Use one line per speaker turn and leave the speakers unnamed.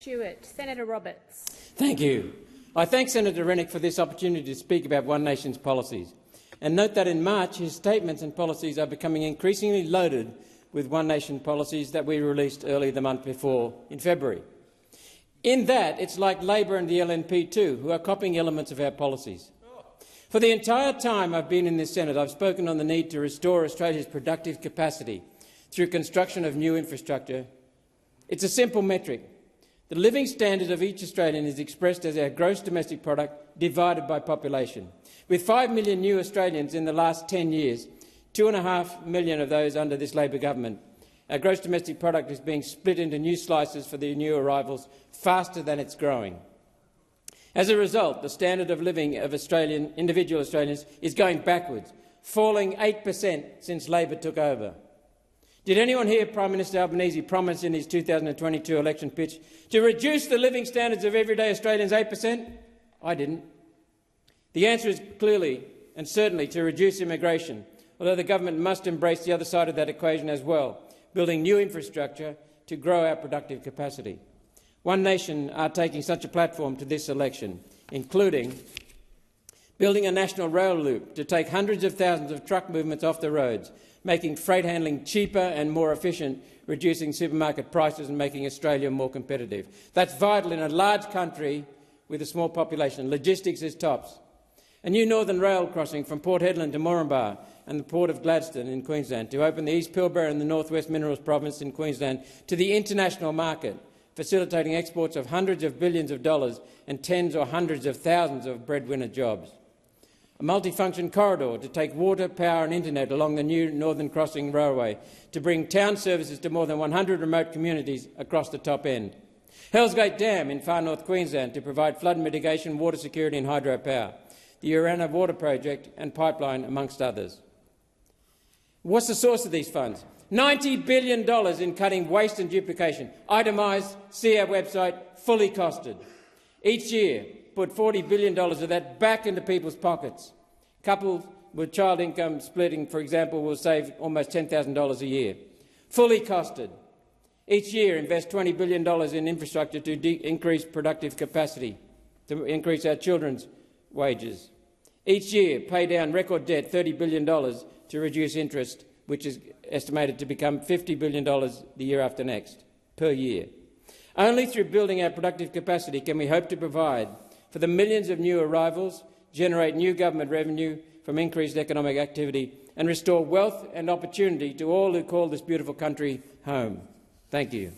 Stewart. Senator Roberts.
Thank you. I thank Senator Rennick for this opportunity to speak about One Nation's policies, and note that in March his statements and policies are becoming increasingly loaded with One Nation policies that we released early the month before in February. In that, it's like Labor and the LNP too, who are copying elements of our policies. For the entire time I've been in this Senate, I've spoken on the need to restore Australia's productive capacity through construction of new infrastructure. It's a simple metric. The living standard of each Australian is expressed as our gross domestic product divided by population. With 5 million new Australians in the last 10 years, 2.5 million of those under this Labor government, our gross domestic product is being split into new slices for the new arrivals faster than it's growing. As a result, the standard of living of individual Australians is going backwards, falling 8% since Labor took over. Did anyone hear Prime Minister Albanese promise in his 2022 election pitch to reduce the living standards of everyday Australians 8%? I didn't. The answer is clearly and certainly to reduce immigration, although the government must embrace the other side of that equation as well, building new infrastructure to grow our productive capacity. One Nation are taking such a platform to this election, including building a national rail loop to take hundreds of thousands of truck movements off the roads, making freight handling cheaper and more efficient, reducing supermarket prices and making Australia more competitive. That's vital in a large country with a small population. Logistics is tops. A new northern rail crossing from Port Hedland to Moranbah and the Port of Gladstone in Queensland to open the East Pilbara and the North West Minerals Province in Queensland to the international market, facilitating exports of hundreds of billions of dollars and tens or hundreds of thousands of breadwinner jobs. A multifunction corridor to take water, power and internet along the new Northern Crossing Railway to bring town services to more than 100 remote communities across the top end. Hells Gate Dam in far north Queensland to provide flood mitigation, water security and hydropower. The Urana Water Project and pipeline, amongst others. What's the source of these funds? $90 billion in cutting waste and duplication. Itemised, see our website, fully costed. Each year, put $40 billion of that back into people's pockets. Couples with child income splitting, for example, will save almost $10,000 a year. Fully costed. Each year, invest $20 billion in infrastructure to increase productive capacity, to increase our children's wages. Each year, pay down record debt, $30 billion, to reduce interest, which is estimated to become $50 billion the year after next, per year. Only through building our productive capacity can we hope to provide for the millions of new arrivals, generate new government revenue from increased economic activity and restore wealth and opportunity to all who call this beautiful country home. Thank you.